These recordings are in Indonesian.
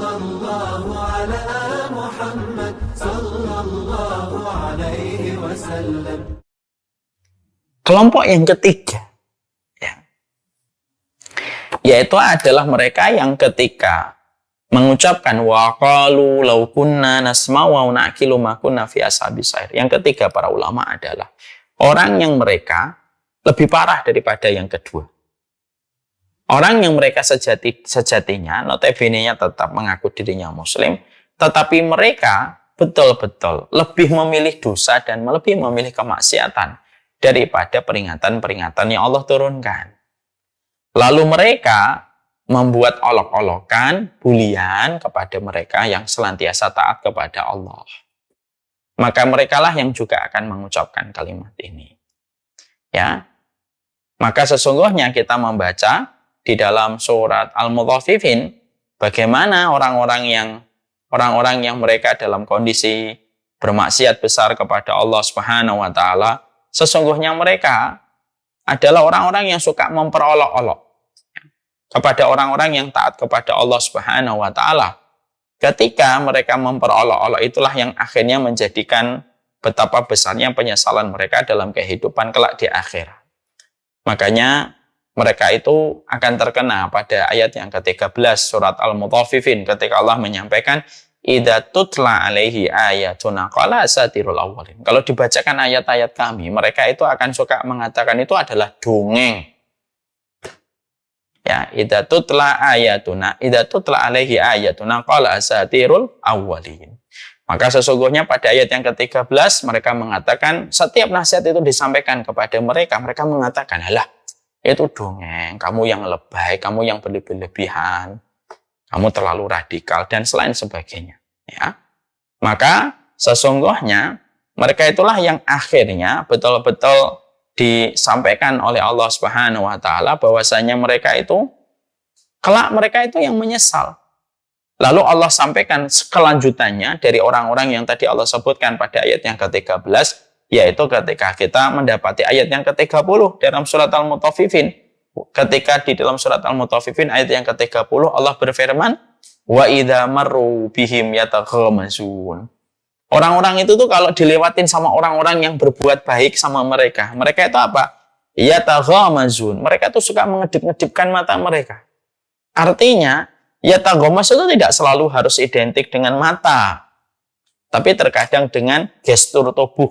Sallallahu ala Muhammad sallallahu alaihi wasallam. Kelompok yang ketiga, ya, yaitu adalah mereka yang ketika mengucapkan wa qalu law kunna nasma'u wa na'qilu ma kunna fi ashabis sa'ir. Yang ketiga para ulama adalah orang yang mereka lebih parah daripada yang kedua. Orang yang mereka sejatinya, notabene-nya tetap mengaku dirinya muslim, tetapi mereka betul-betul lebih memilih dosa dan lebih memilih kemaksiatan daripada peringatan-peringatan yang Allah turunkan. Lalu mereka membuat olok-olokan, bulian kepada mereka yang senantiasa taat kepada Allah. Maka merekalah yang juga akan mengucapkan kalimat ini. Ya. Maka sesungguhnya kita membaca di dalam surat Al-Mutaffifin bagaimana orang-orang yang mereka dalam kondisi bermaksiat besar kepada Allah Subhanahu wa taala, sesungguhnya mereka adalah orang-orang yang suka memperolok-olok kepada orang-orang yang taat kepada Allah Subhanahu wa taala. Ketika mereka memperolok-olok, itulah yang akhirnya menjadikan betapa besarnya penyesalan mereka dalam kehidupan kelak di akhirat. Makanya mereka itu akan terkena pada ayat yang ke-13 surat Al-Mutaffifin ketika Allah menyampaikan idza tutla alaihi ayatuna qala asatirul awwalin. Kalau dibacakan ayat-ayat kami, mereka itu akan suka mengatakan itu adalah dongeng. Ya, idza tutla alaihi ayatuna qala asatirul awwalin. Maka sesungguhnya pada ayat yang ke-13 mereka mengatakan setiap nasihat itu disampaikan kepada mereka, mereka mengatakan, "Halah, itu dongeng, kamu yang lebay, kamu yang berlebihan, kamu terlalu radikal," dan selain sebagainya. Ya. Maka sesungguhnya mereka itulah yang akhirnya betul-betul disampaikan oleh Allah Subhanahu wa taala bahwasanya mereka itu kelak mereka itu yang menyesal. Lalu Allah sampaikan kelanjutannya dari orang-orang yang tadi Allah sebutkan pada ayat yang ke-13, yaitu ketika kita mendapati ayat yang ke-30 dalam surat Al-Mutaffifin. Ketika di dalam surat Al-Mutaffifin ayat yang ke-30 Allah berfirman, wa idza marru bihim yataghamazun. Orang-orang itu tuh kalau dilewatin sama orang-orang yang berbuat baik sama mereka itu apa? Yataghamazun. Mereka tuh suka mengedip-ngedipkan mata mereka. Artinya, yataghamaz itu tidak selalu harus identik dengan mata, tapi terkadang dengan gestur tubuh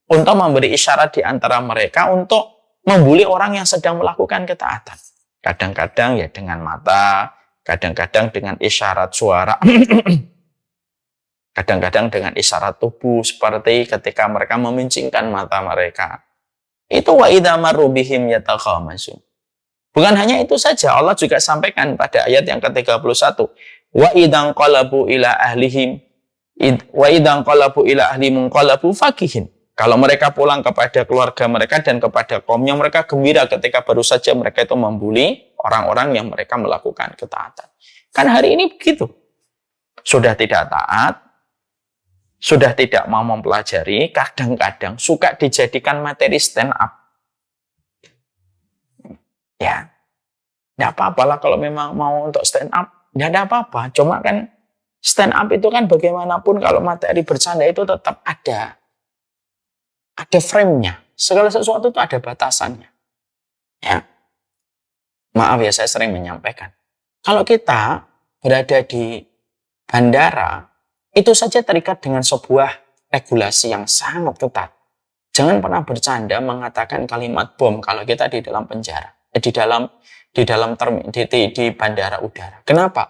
untuk memberi isyarat di antara mereka untuk membuli orang yang sedang melakukan ketaatan. Kadang-kadang ya dengan mata, kadang-kadang dengan isyarat suara, kadang-kadang dengan isyarat tubuh seperti ketika mereka memincingkan mata mereka. Itu wa idza marru bihim yataghamazun. Bukan hanya itu saja, Allah juga sampaikan pada ayat yang ke-31, wa idzan qalabu ila ahlihim qalabu fakihin. Kalau mereka pulang kepada keluarga mereka dan kepada kaumnya, mereka gembira ketika baru saja mereka itu membuli orang-orang yang mereka melakukan ketaatan. Kan hari ini begitu. Sudah tidak taat, sudah tidak mau mempelajari, kadang-kadang suka dijadikan materi stand up. Ya, tidak apa-apa lah kalau memang mau untuk stand up, tidak ada apa-apa. Cuma kan stand up itu kan bagaimanapun kalau materi bercanda itu tetap ada frame-nya. Segala sesuatu itu ada batasannya. Ya, maaf ya saya sering menyampaikan. Kalau kita berada di bandara, itu saja terikat dengan sebuah regulasi yang sangat ketat. Jangan pernah bercanda mengatakan kalimat bom kalau kita di dalam penjara. Di bandara udara. Kenapa?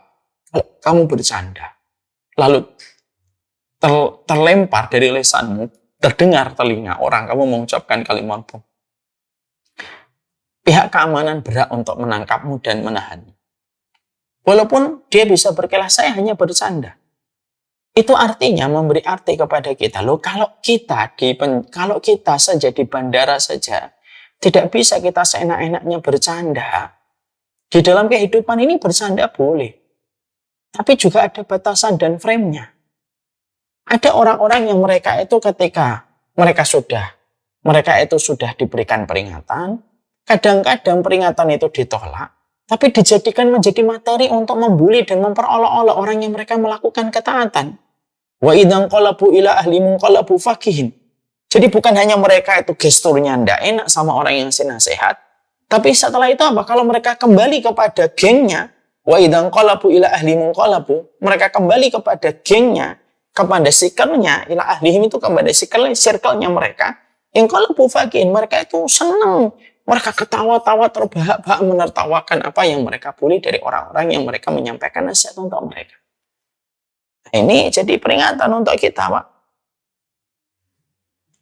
Kalau kamu bercanda, lalu terlempar dari lisanmu, terdengar telinga orang kamu mengucapkan kalimat bom, pihak keamanan berhak untuk menangkapmu dan menahanmu. Walaupun dia bisa berkelas, saya hanya bercanda. Itu artinya memberi arti kepada kita. Loh, kalau kita saja di bandara saja tidak bisa kita seenak-enaknya bercanda. Di dalam kehidupan ini bercanda boleh. Tapi juga ada batasan dan frame-nya. Ada orang-orang yang mereka itu ketika mereka itu sudah diberikan peringatan, kadang-kadang peringatan itu ditolak, tapi dijadikan menjadi materi untuk membuli dan memperolok-olok orang yang mereka melakukan ketaatan. Wa idzan qalabu ila ahlimun qalabu fakihin. Jadi bukan hanya mereka itu gesturnya ndak enak sama orang yang ngasih nasihat, tapi setelah itu apa? Kalau mereka kembali kepada gengnya, wa idzan qalabu ila ahlimun qalabu, mereka kembali kepada gengnya, kepada circle-nya, ila ahlihim itu kepada circle-nya mereka, in qalabu fakihin, mereka itu senang. Mereka ketawa-tawa terbahak-bahak menertawakan apa yang mereka bully dari orang-orang yang mereka menyampaikan nasihat untuk mereka. Ini jadi peringatan untuk kita, Pak.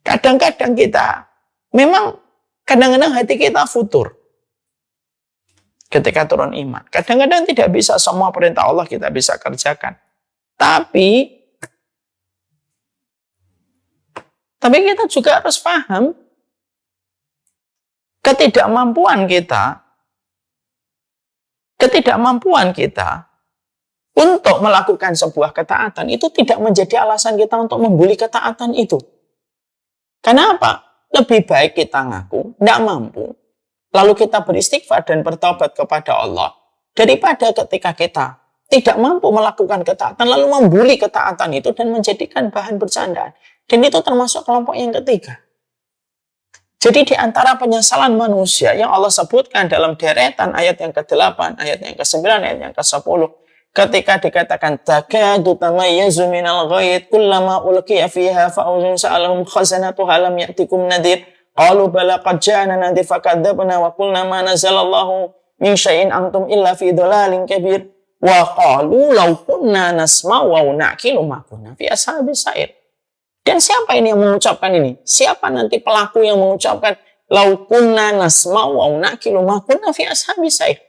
Kadang-kadang kita, memang kadang-kadang hati kita futur ketika turun iman. Kadang-kadang tidak bisa semua perintah Allah kita bisa kerjakan. Tapi kita juga harus paham ketidakmampuan kita untuk melakukan sebuah ketaatan itu tidak menjadi alasan kita untuk membuli ketaatan itu. Kenapa? Lebih baik kita ngaku tidak mampu, lalu kita beristighfar dan bertobat kepada Allah, daripada ketika kita tidak mampu melakukan ketaatan lalu membuli ketaatan itu dan menjadikan bahan bercandaan. Dan itu termasuk kelompok yang ketiga. Jadi di antara penyesalan manusia yang Allah sebutkan dalam deretan ayat yang ke-8, ayat yang ke-9, ayat yang ke-10, ketika dikatakan takadu tamayyazu minal ghaid kullama ulqiya fiha fa'udun sa'alahum khazanatuha lam ya'tikum nadhir qalu bala qad ja'ana nadhir fakadzabna wa qulna ma nazalallahu min syai'in antum illa fi dhalalin kabir wa qalu law kunna nasma'u wa na'qilu ma kunna fi ashabis sa'ir. Dan siapa ini yang mengucapkan ini? Siapa nanti pelaku yang mengucapkan lau kunna nasma'u wa na'qilu ma kunna fi ashabis sa'ir?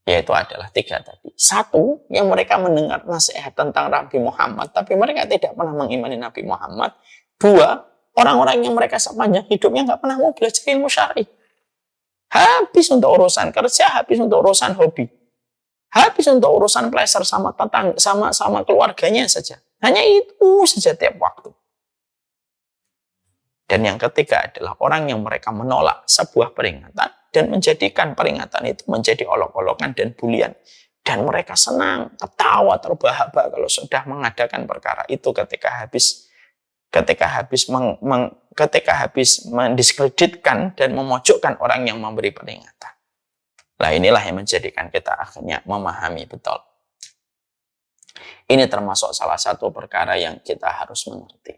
Yaitu adalah tiga tadi. Satu, yang mereka mendengar nasihat tentang Nabi Muhammad, tapi mereka tidak pernah mengimani Nabi Muhammad. Dua, orang-orang yang mereka sepanjang hidupnya nggak pernah mau belajar ilmu syar'i. Habis untuk urusan kerja, habis untuk urusan hobi. Habis untuk urusan pleasure sama tetangga, sama keluarganya saja. Hanya itu saja tiap waktu. Dan yang ketiga adalah orang yang mereka menolak sebuah peringatan dan menjadikan peringatan itu menjadi olok-olokan dan bulian. Dan mereka senang, ketawa terbahak-bahak kalau sudah mengadakan perkara itu ketika habis mendiskreditkan dan memojokkan orang yang memberi peringatan. Nah, inilah yang menjadikan kita akhirnya memahami betul. Ini termasuk salah satu perkara yang kita harus mengerti.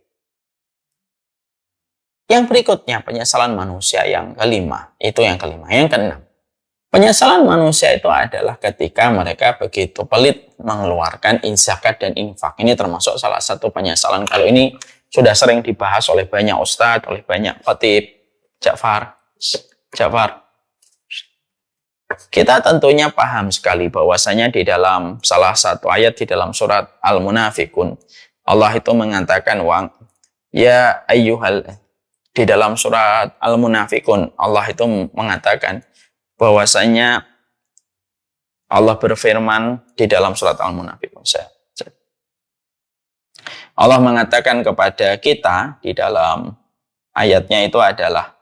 Yang berikutnya, penyesalan manusia yang kelima. Itu yang kelima. Yang keenam. Penyesalan manusia itu adalah ketika mereka begitu pelit mengeluarkan zakat dan infak. Ini termasuk salah satu penyesalan. Kalau ini sudah sering dibahas oleh banyak ustadz, oleh banyak khatib. Ja'far. Kita tentunya paham sekali bahwasanya di dalam salah satu ayat di dalam surat Al-Munafikun, Allah itu mengatakan, di dalam surat Al-Munafikun, Allah itu mengatakan bahwasanya Allah berfirman di dalam surat Al-Munafikun. Allah mengatakan kepada kita di dalam ayatnya itu adalah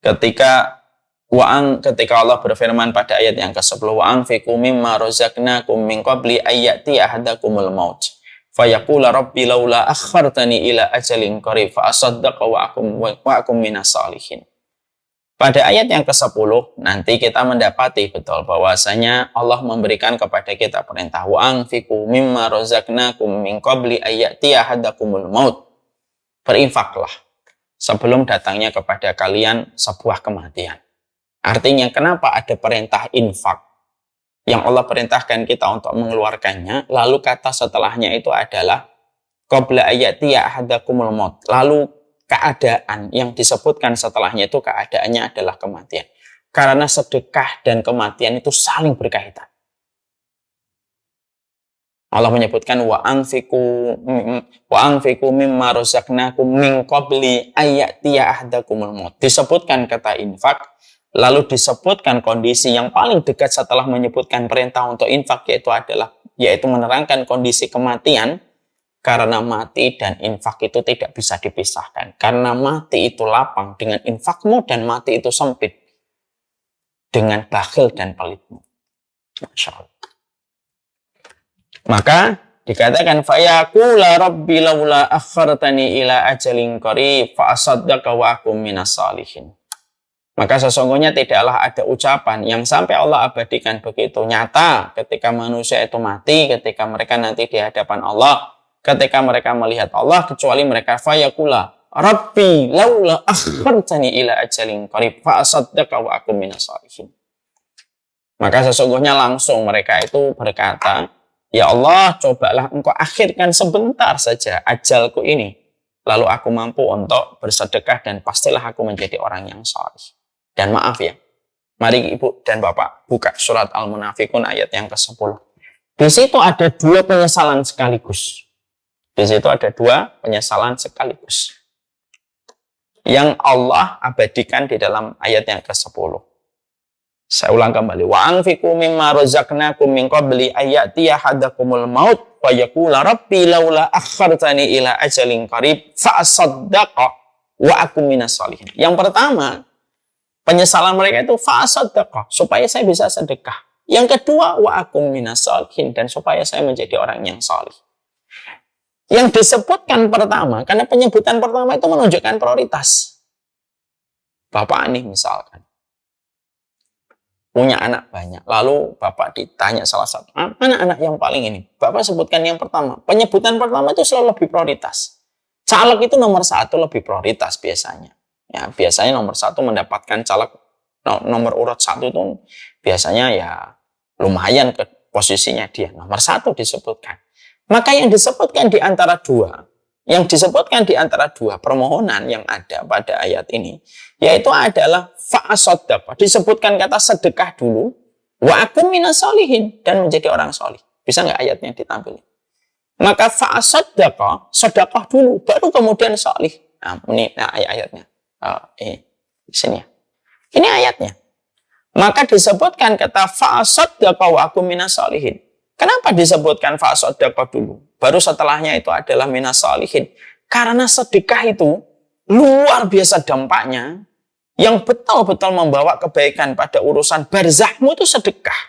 ketika Allah berfirman pada ayat yang ke-10, wa anfiqu mimma razaqnakum min qabli ayyati ahadakumul maut fayaqula rabbi laula akhartani ila ajalin qarib fa asaddaqa wa akum minas salihin. Pada ayat yang ke-10 nanti kita mendapati betul bahwasanya Allah memberikan kepada kita perintah wa anfiqu mimma razaqnakum min qabli ayyati ahadakumul maut. Berinfaklah sebelum datangnya kepada kalian sebuah kematian. Artinya kenapa ada perintah infak yang Allah perintahkan kita untuk mengeluarkannya, lalu kata setelahnya itu adalah qabla ayati ahadakumul maut. Lalu keadaan yang disebutkan setelahnya itu keadaannya adalah kematian. Karena sedekah dan kematian itu saling berkaitan. Allah menyebutkan wa anfiqu mimma razaqnakum min qabli ayati ahadakumul maut. Disebutkan kata infak, lalu disebutkan kondisi yang paling dekat setelah menyebutkan perintah untuk infak, yaitu menerangkan kondisi kematian. Karena mati dan infak itu tidak bisa dipisahkan. Karena mati itu lapang dengan infakmu dan mati itu sempit. dengan bakhil dan pelitmu. Masya Allah. Maka dikatakan fayaqula rabbi laula akhartani ila ajalin qarib fa asaddaqa wa akum minas salihin. Maka sesungguhnya tidaklah ada ucapan yang sampai Allah abadikan begitu nyata ketika manusia itu mati, ketika mereka nanti di hadapan Allah, ketika mereka melihat Allah, kecuali mereka fayaqula rabbi laula akhartani ila ajalin qarib fa asaddaqa wa akum minas salihin. Maka sesungguhnya langsung mereka itu berkata, ya Allah, cobalah engkau akhirkan sebentar saja ajalku ini, lalu aku mampu untuk bersedekah dan pastilah aku menjadi orang yang saleh. Dan maaf ya, mari Ibu dan Bapak buka surat Al-Munafikun ayat yang ke-10. Di situ ada dua penyesalan sekaligus. Di situ ada dua penyesalan sekaligus yang Allah abadikan di dalam ayat yang ke-10. Saya ulang kembali. Wa anfiqu mimma razaqnakum min qabli ayatiya hadakumul maut wa yaqula rabbi laula akhartani ila ajalin qarib fa asaddaqa wa akum minas salihin. Yang pertama, penyesalan mereka itu fa asaddaqa, supaya saya bisa sedekah. Yang kedua, wa akum minas salihin, dan supaya saya menjadi orang yang salih. Yang disebutkan pertama, karena penyebutan pertama itu menunjukkan prioritas. Bapak nih misalkan punya anak banyak, lalu Bapak ditanya salah satu, mana anak yang paling ini? Bapak sebutkan yang pertama. Penyebutan pertama itu selalu lebih prioritas. Caleg itu nomor satu lebih prioritas biasanya. Ya, biasanya nomor satu mendapatkan caleg nomor urut satu itu biasanya ya lumayan ke posisinya dia. Nomor satu disebutkan. Maka yang disebutkan di antara dua, permohonan yang ada pada ayat ini, yaitu adalah fa'asaddaqa. Disebutkan kata sedekah dulu, wa akum minas sholihin, dan menjadi orang solih. Bisa nggak ayatnya ditampilkan? Maka fa'asaddaqa, sedekah dulu, baru kemudian solih. Nah, ini ayatnya. Di sini ya. Ini ayatnya. Maka disebutkan kata fa'asaddaqa wa akum minas sholihin. Kenapa disebutkan fa'asaddaqa dulu? Baru setelahnya itu adalah minas sholihin. Karena sedekah itu luar biasa dampaknya, yang betul-betul membawa kebaikan pada urusan barzahmu itu sedekah.